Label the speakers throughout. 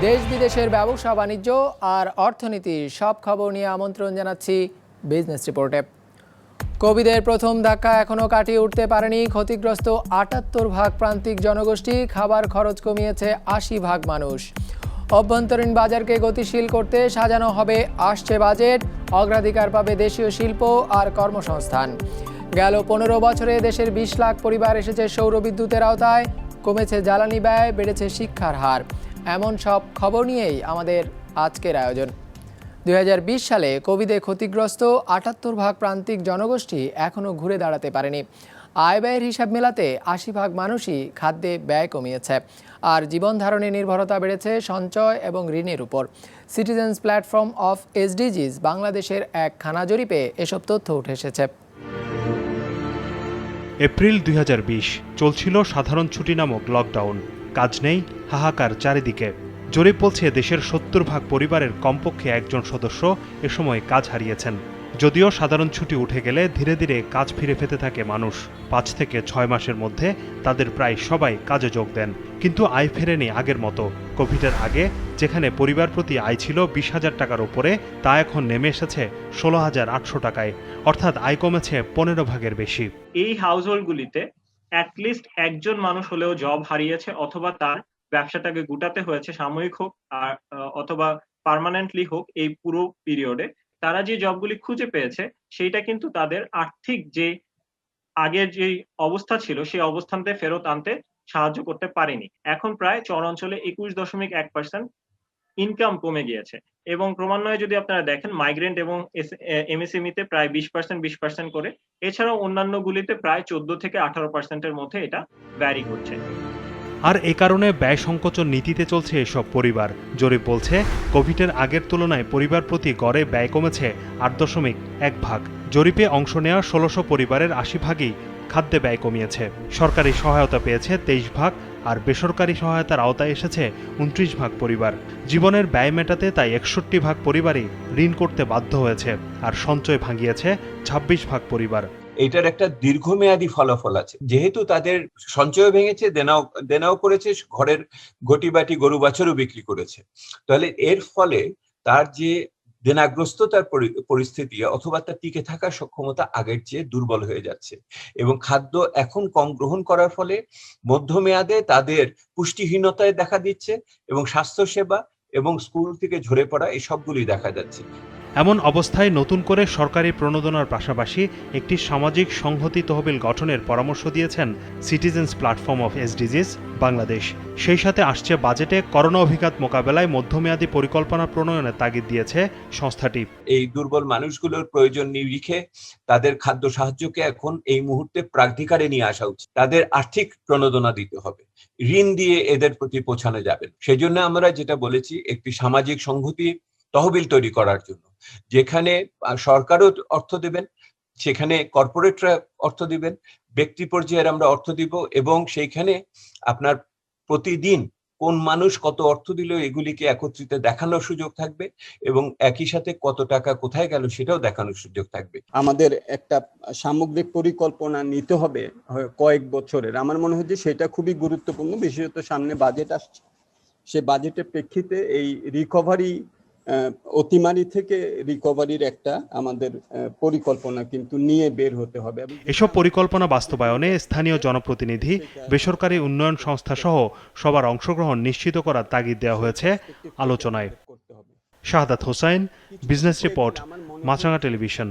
Speaker 1: দেশ বিদেশের ব্যবসা বাণিজ্য আর অর্থনীতির সব খবর নিয়ে আমন্ত্রণ জানাচ্ছি বিজনেস রিপোর্টে। কোভিডের প্রথম ধাক্কা এখনও কাটিয়ে উঠতে পারেনি ক্ষতিগ্রস্ত ৭৮ ভাগ প্রান্তিক জনগোষ্ঠী। খাবার খরচ কমিয়েছে ৮০ ভাগ মানুষ। অভ্যন্তরীণ বাজারকে গতিশীল করতে সাজানো হবে আসছে বাজেট। অগ্রাধিকার পাবে দেশীয় শিল্প আর কর্মসংস্থান। গেল ১৫ বছরে দেশের ২০ লাখ পরিবার এসেছে সৌর বিদ্যুতের আওতায়। কমেছে জ্বালানি ব্যয়, বেড়েছে শিক্ষার হার। এমন সব খবর নিয়েই আমাদের আজকের আয়োজন। ২০২০ সালে কোভিডে ক্ষতিগ্রস্ত ৭৮ ভাগ প্রান্তিক জনগোষ্ঠী এখনও ঘুরে দাঁড়াতে পারেনি। আয় ব্যয়ের হিসাব মেলাতে ৮০ ভাগ মানুষই খাদ্যে ব্যয় কমিয়েছে, আর জীবন ধারণে নির্ভরতা বেড়েছে সঞ্চয় এবং ঋণের উপর। সিটিজেন্স প্ল্যাটফর্ম অফ এসডিজিজ বাংলাদেশের এক খানা জরিপে এসব তথ্য উঠে এসেছে।
Speaker 2: এপ্রিল ২০২০ চলছিল সাধারণ ছুটি নামক লকডাউন। কাজ নেই, হাহাকার চারিদিকে। জরিপ বলছে দেশের ৭০ ভাগ পরিবারের কমপক্ষে একজন সদস্য এ সময় কাজ হারিয়েছেন। যদিও সাধারণ ছুটি উঠে গেলে ধীরে ধীরে কাজ ফিরে পেতে থাকে মানুষ। ৫ থেকে ৬ মাসের মধ্যে তাদের প্রায় সবাই কাজে যোগ দেন, কিন্তু আয় ফেরেনি আগের মতো। কোভিডের আগে যেখানে পরিবার প্রতি আয় ছিল ২০,০০০ টাকার উপরে, তা এখন নেমে এসেছে ১৬,৮০০ টাকায়, অর্থাৎ আয় কমেছে ১৫ ভাগের বেশি।
Speaker 3: এই হাউসহোল্ডগুলিতে অ্যাটলিস্ট একজন মানুষ হলেও জব হারিয়েছে, অথবা তার ব্যবসাটাকে গুটাতে হয়েছে, সাময়িক হোক আর অথবা পার্মানেন্টলি হোক। এই পুরো পিরিয়ডে তারা যে জবগুলি খুঁজে পেয়েছে সেইটা কিন্তু তাদের আর্থিক যে আগের যে অবস্থা ছিল সেই অবস্থানতে ফেরত আনতে সাহায্য করতে পারেনি। এখন প্রায় চরাঞ্চলে ২১.১% ইনকাম কমে গিয়েছে, এবং ক্রমান্বয়ে যদি আপনারা দেখেন মাইগ্রেন্ট এবং এমএসএমই তে প্রায় ২০% করে। এছাড়াও অন্যান্য গুলিতে প্রায় ১৪ থেকে ১৮%-এর মধ্যে এটা ভ্যারি করছে।
Speaker 2: আর এ কারণে ব্যয় সংকোচন নীতিতে চলছে এসব পরিবার। জরিপ বলছে কোভিডের আগের তুলনায় পরিবার প্রতি গড়ে ব্যয় কমেছে ৮.১ ভাগ। জরিপে অংশ নেওয়া ১৬০০ পরিবারের ৮০ ভাগই খাদ্যে ব্যয় কমিয়েছে। সরকারি সহায়তা পেয়েছে ২৩ ভাগ, আর বেসরকারি সহায়তার আওতায় এসেছে ২৯ ভাগ পরিবার। জীবনের ব্যয় মেটাতে তাই ৬১ ভাগ পরিবারই ঋণ করতে বাধ্য হয়েছে, আর সঞ্চয় ভাঙিয়েছে ২৬ ভাগ পরিবার।
Speaker 4: এটার একটা দীর্ঘমেয়াদী ফলাফল আছে। যেহেতু তাদের সঞ্চয় ভেঙেছে, দেনাও করেছে, ঘরের গটিবাটি গরু বাছুরও বিক্রি করেছে, তাহলে এর ফলে তার যে দেনাগ্রস্ততার পরিস্থিতি অথবা তার টিকে থাকার সক্ষমতা আগের চেয়ে দুর্বল হয়ে যাচ্ছে। এবং খাদ্য এখন কম গ্রহণ করার ফলে মধ্যমেয়াদে তাদের পুষ্টিহীনতায় দেখা দিচ্ছে, এবং স্বাস্থ্যসেবা এবং স্কুল থেকে ঝরে পড়া এই সবগুলি দেখা যাচ্ছে।
Speaker 2: এমন অবস্থায় নতুন করে সরকারি প্রণোদনার পাশাপাশি একটি সামাজিক সংহতি তহবিল গঠনের পরামর্শ দিয়েছেন সিটিজেন্স প্ল্যাটফর্ম অফ এসডিজিজ বাংলাদেশ। সেই সাথে আসছে বাজেটে করোনা অভিঘাত মোকাবেলায় মধ্যমেয়াদী পরিকল্পনা প্রণয়নের তাগিদ দিয়েছে সংস্থাটি।
Speaker 4: এই দুর্বল মানুষগুলোর প্রয়োজন নিরিখে তাদের খাদ্য সাহায্যকে এখন এই মুহূর্তে প্রাধিকারে নিয়ে আসা উচিত। তাদের আর্থিক প্রণোদনা দিতে হবে, ঋণ দিয়ে এদের প্রতি পৌঁছানো যাবে। সেই জন্য আমরা যেটা বলেছি, একটি সামাজিক সংহতি তহবিল তৈরি করার জন্য, যেখানে সরকারও অর্থ দেবেন, সেখানে কর্পোরেটরা অর্থ দিবেন, ব্যক্তি পর্যায়ে আমরা অর্থ দিব, এবং সেইখানে আপনার প্রতিদিন কোন মানুষ কত অর্থ দিল এগুলিকে একত্রিত দেখানোর সুযোগ থাকবে, এবং একই সাথে কত টাকা কোথায় গেল সেটাও দেখানোর সুযোগ থাকবে।
Speaker 5: আমাদের একটা সামগ্রিক পরিকল্পনা নিতে হবে কয়েক বছরের। আমার মনে হয় যে সেটা খুবই গুরুত্বপূর্ণ, বিশেষত সামনে বাজেট আসছে। সে বাজেটের প্রেক্ষিতে এই রিকভারি, অতিমারি থেকে রিকভারির একটা আমাদের পরিকল্পনা কিন্তু নিয়ে বের হতে হবে।
Speaker 2: এসব পরিকল্পনা বাস্তবায়নে স্থানীয় জনপ্রতিনিধি, বেসরকারি উন্নয়ন সংস্থা সহ সবার অংশগ্রহণ নিশ্চিত করার তাগিদ দেওয়া হয়েছে আলোচনায়। শাহাদাত হোসাইন, বিজনেস রিপোর্ট, মাছরাঙা টেলিভিশন।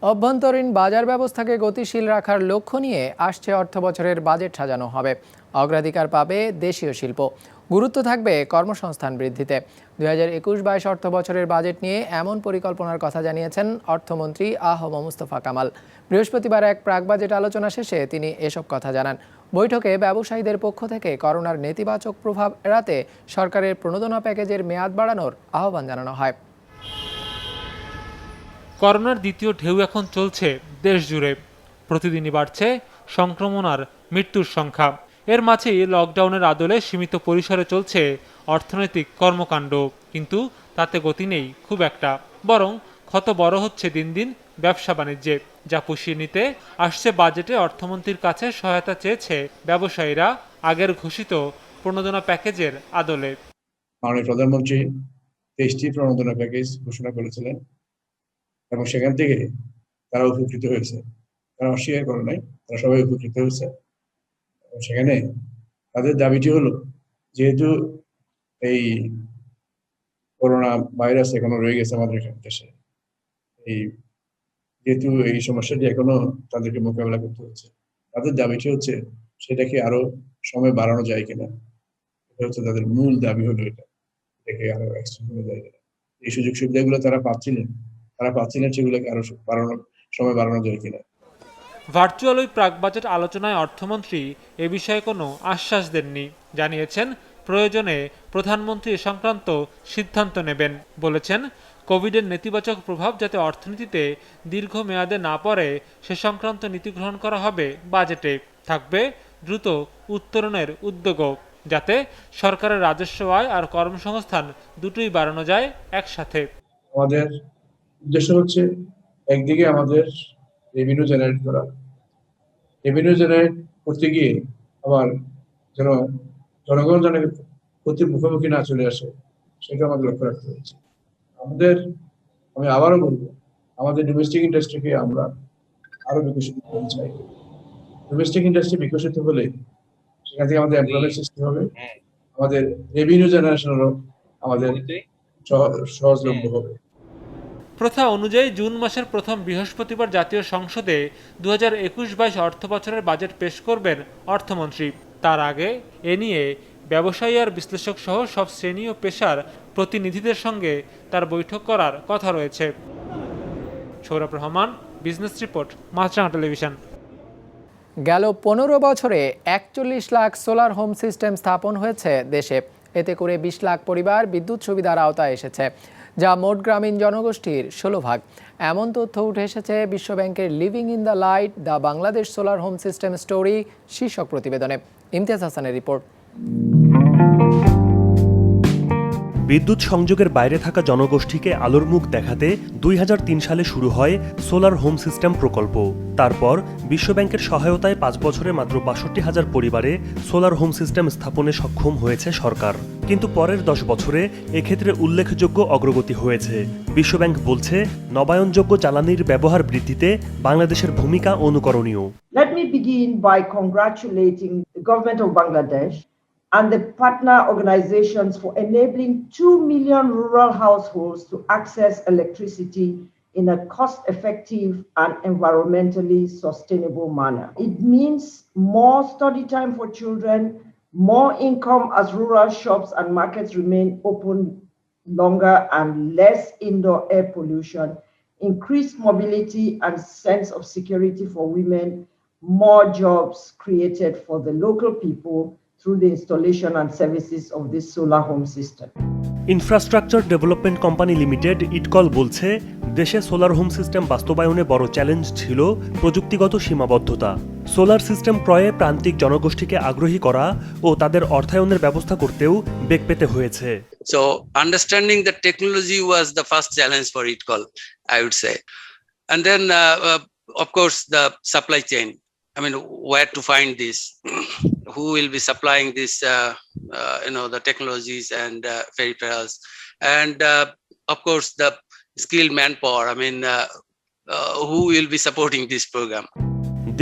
Speaker 1: অভ্যন্তরীণ বাজার ব্যবস্থাকে গতিশীল রাখার লক্ষ্য নিয়ে আসছে অর্থবছরের বাজেট সাজানো হবে। অগ্রাধিকার পাবে দেশীয় শিল্প, গুরুত্ব থাকবে কর্মসংস্থান বৃদ্ধিতে। ২০২১-২২ অর্থ বছরের বাজেট নিয়ে এমন পরিকল্পনার কথা জানিয়েছেন অর্থমন্ত্রী আ.হ.ম মুস্তফা কামাল। বৃহস্পতিবার এক প্রাক বাজেট আলোচনা শেষে তিনি এসব কথা জানান। বৈঠকে ব্যবসায়ীদের পক্ষ থেকে করোনার নেতিবাচক প্রভাব এড়াতে সরকারের প্রণোদনা প্যাকেজের মেয়াদ বাড়ানোর আহ্বান জানানো হয়।
Speaker 6: করোনার দ্বিতীয় ঢেউ এখন চলছে দেশ জুড়ে। প্রতিদিনই বাড়ছে সংক্রমণ আর মৃত্যুর সংখ্যা। এর মাঝেই লকডাউনের আদলে সীমিত পরিসরে চলছে অর্থনৈতিক কর্মকাণ্ড, কিন্তু তাতে গতি নেই খুব একটা। বরং ক্ষত বড় হচ্ছে দিন দিন ব্যবসা বাণিজ্যে, যা পুষিয়ে নিতে আসছে বাজেটে অর্থমন্ত্রীর কাছে সহায়তা চেয়েছে ব্যবসায়ীরা আগের ঘোষিত প্রণোদনা প্যাকেজের আদলে।
Speaker 7: মাননীয় প্রধানমন্ত্রী 23টি প্রণোদনা প্যাকেজ ঘোষণা করেছিলেন এবং সেখান থেকে তারা উপকৃত হয়েছে, তারা অস্বীকার করে নাই, তারা সবাই উপকৃত হয়েছে। এবং সেখানে তাদের দাবিটি হলো, যেহেতু এই করোনা ভাইরাস এখনো রয়ে গেছে আমাদের দেশে, যেহেতু এই সমস্যাটি এখনো তাদেরকে মোকাবেলা করতে হচ্ছে, তাদের দাবিটি হচ্ছে সেটাকে আরো সময় বাড়ানো যায় কিনা। এটা হচ্ছে তাদের মূল দাবি হলো, এটাকে আরো এক্সটেন্ড করা যায় কিনা। এই সুযোগ সুবিধাগুলো তারা পাচ্ছিলেন সেগুলোকে আরো সময় বাড়ানো যায় কিনা।
Speaker 6: ভার্চুয়াল ওই প্রাক বাজেট আলোচনায় অর্থমন্ত্রী এ বিষয়ে কোনো আশ্বাস দেননি। জানিয়েছেন প্রয়োজনে প্রধানমন্ত্রী এ সংক্রান্ত সিদ্ধান্ত নেবেন। বলেছেন কোভিডের নেতিবাচক প্রভাব যাতে অর্থনীতিতে দীর্ঘমেয়াদে না পড়ে সে সংক্রান্ত নীতি গ্রহণ করা হবে বাজেটে। থাকবে দ্রুত উত্তরণের উদ্যোগও, যাতে সরকারের রাজস্ব আয় আর কর্মসংস্থান দুটোই বাড়ানো যায় একসাথে।
Speaker 7: আমাদের উদ্দেশ্য হচ্ছে একদিকে আমাদের রেভিনিউ জেনারেট করা, রেভিনিউ জেনারেট করতে গিয়ে আবার যেন জনগণ যেন ক্ষতির মুখোমুখি না চলে আসে, সেটা আমাদের লক্ষ্য রাখতে হচ্ছে। আমি আবারও বলবো, আমাদের ডোমেস্টিক ইন্ডাস্ট্রিকে আমরা আরো বিকশিত করতে চাই। ডোমেস্টিক ইন্ডাস্ট্রি বিকশিত হলে সেখান থেকে আমাদের এমপ্লয়মেন্ট সৃষ্টি হবে, আমাদের রেভিনিউ জেনারেশনেরও আমাদের সহজলভ্য হবে।
Speaker 6: প্রথা অনুযায়ী জুন মাসের প্রথম বৃহস্পতিবার জাতীয় সংসদে 2021-22 অর্থ বছরের বাজেট পেশ করবেন অর্থমন্ত্রী। তার আগে এ নিয়ে ব্যবসায়ী আর বিশ্লেষক সহ সব শ্রেণী ও পেশার প্রতিনিধিদের সঙ্গে তার বৈঠক করার কথা রয়েছে। সৌরভ রহমান, বিজনেস রিপোর্ট, মাছরাঙা টেলিভিশন।
Speaker 1: গেল 15 বছরে 41 লাখ সোলার হোম সিস্টেম স্থাপন হয়েছে দেশে। এতে করে 20 লাখ পরিবার বিদ্যুৎ সুবিধার আওতায় এসেছে, যা মোট গ্রামীণ জনগোষ্ঠীর 16 ভাগ। এমন তথ্য উঠে এসেছে বিশ্বব্যাংকের living in the light the Bangladesh solar home system story শীর্ষক প্রতিবেদনে। ইমতিয়াজ হাসানের রিপোর্ট।
Speaker 8: বিদ্যুৎ সংযোগের বাইরে থাকা জনগোষ্ঠীকে আলোর মুখ দেখাতে 2003 সালে শুরু হয় সোলার হোম সিস্টেম প্রকল্প। তারপর বিশ্বব্যাংকের সহায়তায় 5 বছরে মাত্র 62,000 পরিবারে সোলার হোম সিস্টেম স্থাপনে সক্ষম হয়েছে সরকার। কিন্তু পরের 10 বছরে এক্ষেত্রে উল্লেখযোগ্য অগ্রগতি হয়েছে। বিশ্বব্যাংক বলছে, নবায়নযোগ্য জ্বালানির ব্যবহার বৃদ্ধিতে বাংলাদেশের ভূমিকা অনুকরণীয়।
Speaker 9: Let me begin by congratulating the government of Bangladesh and the partner organizations for enabling 2 million rural households to access electricity in a cost-effective and environmentally sustainable manner. It means more study time for children, more income as rural shops and markets remain open longer, and less indoor air pollution, increased mobility and sense of security for women, more jobs created for the local people through the installation and services of this solar home system.
Speaker 8: Infrastructure development company limited IDCOL বলছে, দেশে solar home system বাস্তবায়নে বড় challenge ছিল প্রযুক্তিগত সীমাবদ্ধতা। Solar system ক্রয়ে প্রান্তিক জনগোষ্ঠীকে আগ্রহী করা ও তাদের অর্থায়নের ব্যবস্থা করতেও বেগ পেতে হয়েছে।
Speaker 10: So understanding the technology was the first challenge for ITCOL, I would say. And then, of course, the supply chain. I mean, where to find this? Who will be supplying this, the technologies and peripherals? And, of course, the skilled manpower. I mean, who will be supporting this program?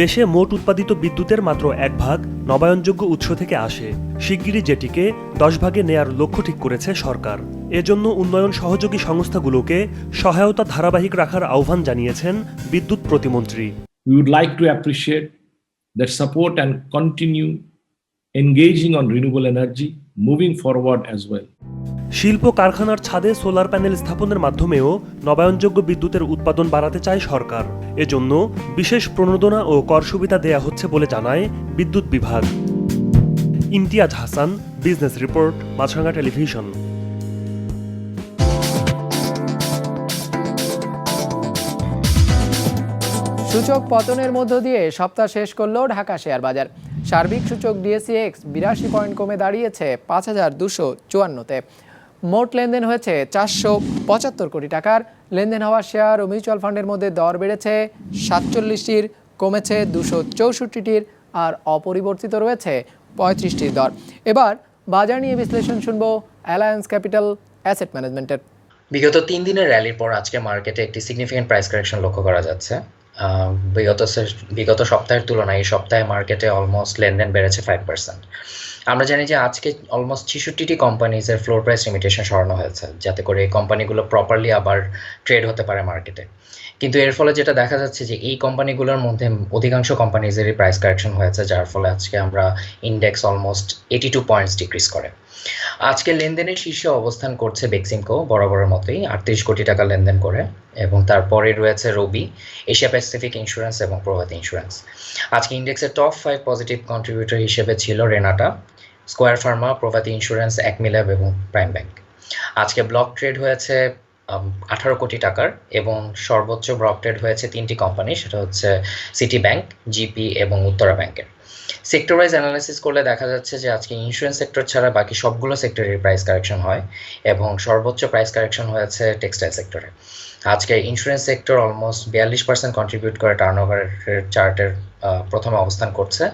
Speaker 8: দেশে মোট উৎপাদিত বিদ্যুতের মাত্র 1 ভাগ নবায়নযোগ্য উৎস থেকে আসে। শিগগিরই যেটিকে 10 ভাগে নেয়ার লক্ষ্য ঠিক করেছে সরকার। এজন্য উন্নয়ন সহযোগী সংস্থাগুলোকে সহায়তা ধারাবাহিক রাখার আহ্বান জানিয়েছেন বিদ্যুৎ প্রতিমন্ত্রী।
Speaker 11: We would like to appreciate their support and continue engaging on renewable energy moving forward as well.
Speaker 8: শিল্প কারখানার ছাদে সোলার প্যানেল স্থাপনের মাধ্যমেও নবায়নযোগ্য বিদ্যুতের উৎপাদন বাড়াতে চায় সরকার। এজন্য বিশেষ প্রণোদনা ও কর সুবিধা দেয়া হচ্ছে বলে জানায় বিদ্যুৎ বিভাগ। ইমতিয়াজ হাসান, বিজনেস রিপোর্ট, মাছরাঙা টেলিভিশন।
Speaker 1: সূচক পতনের মধ্য দিয়ে সপ্তাহ শেষ করল ঢাকা শেয়ার বাজার। সার্বিক সূচক ডিএসইএক্স 82 পয়েন্ট কমে দাঁড়িয়েছে 5,254-তে। মোট লেনদেন হয়েছে 475 কোটি টাকার। লেনদেন হওয়া শেয়ার ও মিউচুয়াল ফান্ডের মধ্যে দর বেড়েছে 47টির, কমেছে 264টির, আর অপরিবর্তিত রয়েছে 35টির দর। এবার বাজার নিয়ে বিশ্লেষণ শুনবো অ্যালায়েন্স ক্যাপিটাল অ্যাসেট ম্যানেজমেন্টের।
Speaker 12: বিগত 3 দিনের র্যালির পর আজকে মার্কেটে একটি সিগনিফিকেন্ট প্রাইস কারেকশন লক্ষ্য করা যাচ্ছে। বিগত সপ্তাহের তুলনায় এই সপ্তাহে মার্কেটে অলমোস্ট লেনদেন বেড়েছে 5%। আমরা জানি যে আজকে অলমোস্ট 66টি কোম্পানিজের ফ্লোর প্রাইস লিমিটেশন সরানো হয়েছে, যাতে করে এই কোম্পানিগুলো প্রপারলি আবার ট্রেড হতে পারে মার্কেটে। কিন্তু এর ফলে যেটা দেখা যাচ্ছে যে এই কোম্পানিগুলোর মধ্যে অধিকাংশ কোম্পানিজেরই প্রাইস কারেকশন হয়েছে, যার ফলে আজকে আমরা ইন্ডেক্স অলমোস্ট 82 পয়েন্টস ডিক্রিজ করে। আজকে লেনদেনের শীর্ষে অবস্থান করছে বেক্সিমকো বরাবরের মতোই 38 কোটি টাকা লেনদেন করে, এবং তারপরে রয়েছে রবি, এশিয়া প্যাসিফিক ইন্স্যুরেন্স এবং প্রভাতী ইন্স্যুরেন্স। আজকে ইন্ডেক্সের টপ 5 পজিটিভ কন্ট্রিবিউটর হিসেবে ছিল রেনাটা, স্কোয়ার ফার্মা, প্রভাতী ইন্স্যুরেন্স, অ্যাকমিল্যাব এবং প্রাইম ব্যাংক। আজকে ব্লক ট্রেড হয়েছে 18 কোটি টাকার, এবং সর্বোচ্চ ব্লক ট্রেড হয়েছে 3টি কোম্পানি, সেটা হচ্ছে সিটি ব্যাংক, জিপি এবং উত্তরা ব্যাংকের। সেক্টর ওয়াইজ অ্যানালাইসিস করলে দেখা যাচ্ছে যে আজকে ইন্স্যুরেন্স সেক্টর ছাড়া বাকি সবগুলো সেক্টরের প্রাইস কারেকশন হয়, এবং সর্বোচ্চ প্রাইস কারেকশন হয়েছে টেক্সটাইল সেক্টরে। আজকে ইন্স্যুরেন্স সেক্টর অলমোস্ট 42% কন্ট্রিবিউট করে টার্নওভারের চার্টের প্রথমে অবস্থান করছে,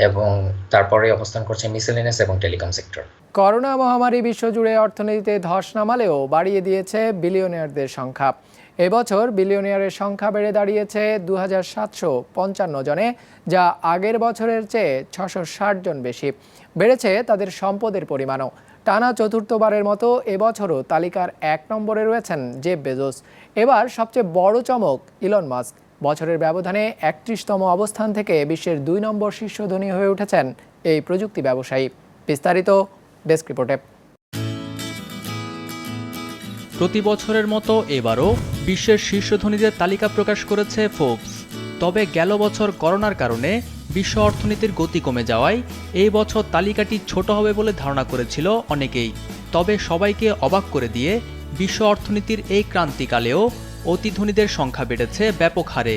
Speaker 12: এবং তারপরে অবস্থান করছে মিসেলিনিয়াস এবং টেলিকম সেক্টর।
Speaker 1: করোনা মহামারী বিশ্বজুড়ে অর্থনীতিতে ধস নামালেও বাড়িয়ে দিয়েছে বিলিয়নিয়ারদের সংখ্যা। এবছর বিলিয়নিয়ারের সংখ্যা বেড়ে দাঁড়িয়েছে 2755 জনে, যা আগের বছরের চেয়ে 660 জন বেশি। বেড়েছে তাদের সম্পদের পরিমাণও। টানা চতুর্থবারের মতো এবছরও তালিকার 1 নম্বরে রয়েছেন জেফ বেজোস। এবার সবচেয়ে বড় চমক ইলন মাস্ক। বছরের ব্যবধানে 31তম অবস্থান থেকে বিশ্বের 2 নম্বর শীর্ষ ধনী হয়ে উঠেছেন এই প্রযুক্তি ব্যবসায়ী। বিস্তারিত ডেস্ক রিপোর্টে।
Speaker 13: প্রতি বছরের মতো এবারও বিশ্বের শীর্ষ ধনীদের তালিকা প্রকাশ করেছে ফোর্বস। তবে গেল বছর করোনার কারণে বিশ্ব অর্থনীতির গতি কমে যাওয়ায় এই বছর তালিকাটি ছোট হবে বলে ধারণা করেছিল অনেকেই। তবে সবাইকে অবাক করে দিয়ে বিশ্ব অর্থনীতির এই ক্রান্তিকালেও অতি ধনীদের সংখ্যা বেড়েছে ব্যাপক হারে।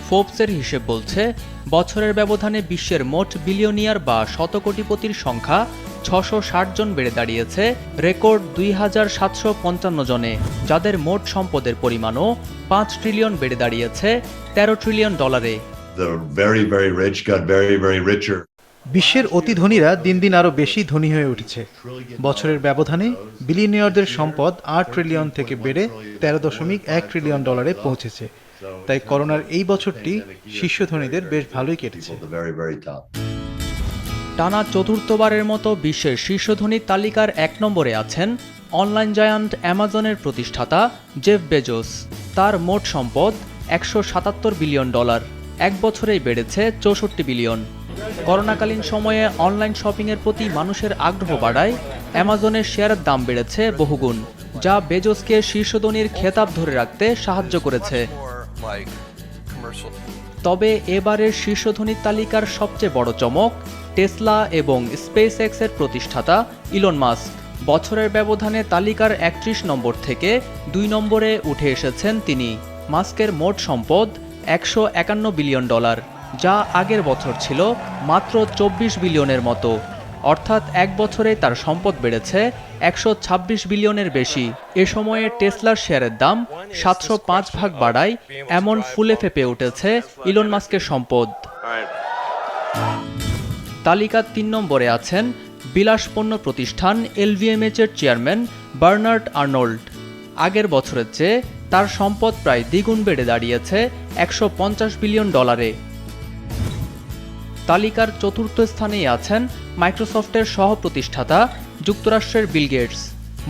Speaker 13: ফোর্বসের হিসেব বলছে বছরের ব্যবধানে বিশ্বের মোট বিলিয়নিয়ার বা শতকোটিপতির সংখ্যা 660 জন বেড়ে দাঁড়িয়েছে রেকর্ড 2755 জনে, যাদের মোট সম্পদের পরিমাণও 5 ট্রিলিয়ন বেড়ে দাঁড়িয়েছে $13 ট্রিলিয়ন।
Speaker 14: বিশ্বের অতি ধনীরা দিন দিন আরও বেশি ধনী হয়ে উঠেছে। বছরের ব্যবধানে বিলিয়নিয়ারদের সম্পদ 8 ট্রিলিয়ন থেকে বেড়ে $13.1 ট্রিলিয়ন পৌঁছেছে। তাই করোনার এই বছরটি শীর্ষ ধনীদের বেশ ভালোই কেটেছে।
Speaker 13: টানা চতুর্থবারের মতো বিশ্বের শীর্ষ ধনীর তালিকার 1 নম্বরে আছেন অনলাইন জায়ান্ট অ্যামাজনের প্রতিষ্ঠাতা জেফ বেজোস। তার মোট সম্পদ $177 বিলিয়ন, এক বছরেই বেড়েছে 64 বিলিয়ন। করোনাকালীন সময়ে অনলাইন শপিংয়ের প্রতি মানুষের আগ্রহ বাড়ায় অ্যামাজনের শেয়ারের দাম বেড়েছে বহুগুণ, যা বেজোসকে শীর্ষ ধনীর খেতাব ধরে রাখতে সাহায্য করেছে। তবে এবারের শীর্ষ ধনীর তালিকার সবচেয়ে বড় চমক টেসলা এবং স্পেস এক্সের প্রতিষ্ঠাতা ইলন মাস্ক। বছরের ব্যবধানে তালিকার 31 নম্বর থেকে 2 নম্বরে উঠে এসেছেন তিনি। মাস্কের মোট সম্পদ $151 বিলিয়ন, যা আগের বছর ছিল মাত্র 24 বিলিয়নের মতো। অর্থাৎ এক বছরে তার সম্পদ বেড়েছে 126 বিলিয়নের বেশি। এ সময়ে টেসলার শেয়ারের দাম 705 ভাগ বাড়ায় এমন ফুলে ফেঁপে উঠেছে ইলন মাস্কের সম্পদ। তালিকার 3 নম্বরে আছেন বিলাসপণ্য প্রতিষ্ঠান LVMH এর চেয়ারম্যান বার্নার্ড আর্নল্ড। আগের বছরের চেয়ে তার সম্পদ প্রায় দ্বিগুণ বেড়ে দাঁড়িয়েছে $150 বিলিয়ন। তালিকার 4র্থ স্থানেই আছেন মাইক্রোসফটের সহ প্রতিষ্ঠাতা যুক্তরাষ্ট্রের বিল গেটস।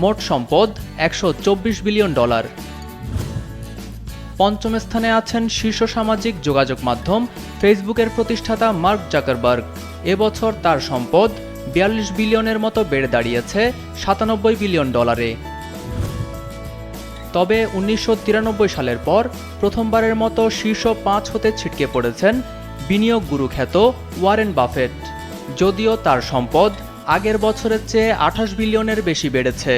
Speaker 13: মোট সম্পদ $124 বিলিয়ন। 5ম স্থানে আছেন শীর্ষ সামাজিক যোগাযোগ মাধ্যম ফেসবুকের প্রতিষ্ঠাতা মার্ক জাকারবার্গ। এবছর তার সম্পদ 42 বিলিয়নের মতো বেড়ে দাঁড়িয়েছে $97 বিলিয়ন। তবে 1993 সালের পর প্রথমবারের মতো শীর্ষ 5 হতে ছিটকে পড়েছেন বিনিয়োগ গুরু খ্যাত ওয়ারেন বাফেট, যদিও তার সম্পদ আগের বছরের চেয়ে 28 বিলিয়নের বেশি বেড়েছে।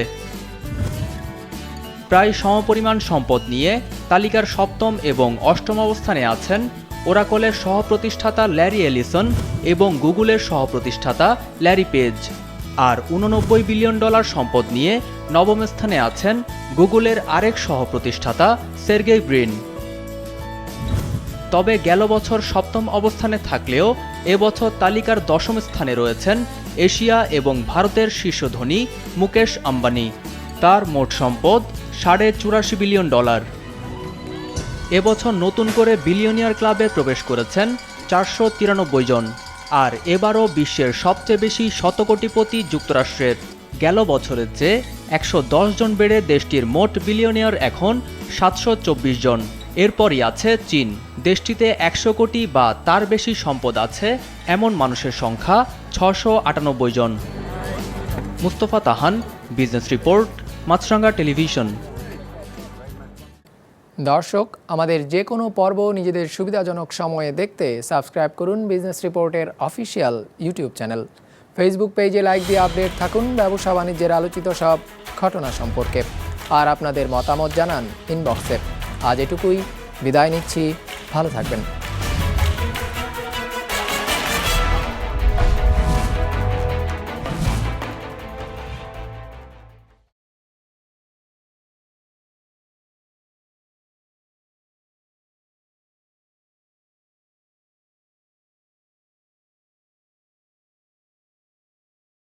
Speaker 13: প্রায় সমপরিমাণ সম্পদ নিয়ে তালিকার 7ম এবং 8ম অবস্থানে আছেন ওরাকলের সহ প্রতিষ্ঠাতা ল্যারি এলিসন এবং গুগলের সহ প্রতিষ্ঠাতা ল্যারি পেজ। আর $89 বিলিয়ন সম্পদ নিয়ে 9ম স্থানে আছেন গুগলের আরেক সহ প্রতিষ্ঠাতা সের্গেই ব্রিন। তবে গেল বছর 7ম অবস্থানে থাকলেও এবছর তালিকার 10ম স্থানে রয়েছেন এশিয়া এবং ভারতের শীর্ষ ধনী মুকেশ আম্বানি। তার মোট সম্পদ $84.5 বিলিয়ন। এবছর নতুন করে বিলিয়নিয়ার ক্লাবে প্রবেশ করেছেন 493 জন। আর এবারও বিশ্বের সবচেয়ে বেশি শতকোটিপতি যুক্তরাষ্ট্রের। গেল বছরের চেয়ে 110 জন বেড়ে দেশটির মোট বিলিয়নিয়ার এখন 724 জন। এরপরই আছে চীন। দেশটিতে 100 কোটি বা তার বেশি সম্পদ আছে এমন মানুষের সংখ্যা 698 জন। মুস্তফা তাহান, বিজনেস রিপোর্ট, মাছরাঙ্গা টেলিভিশন।
Speaker 1: দর্শক, আমাদের যে কোনো পর্ব নিজেদের সুবিধাজনক সময়ে দেখতে সাবস্ক্রাইব করুন বিজনেস রিপোর্টের অফিসিয়াল ইউটিউব চ্যানেল। ফেসবুক পেজে লাইক দিয়ে আপডেট থাকুন ব্যবসা বাণিজ্যের আলোচিত সব ঘটনা সম্পর্কে। আর আপনাদের মতামত জানান ইনবক্সে। আজ এটুকুই, বিদায় নিচ্ছি, ভালো থাকবেন।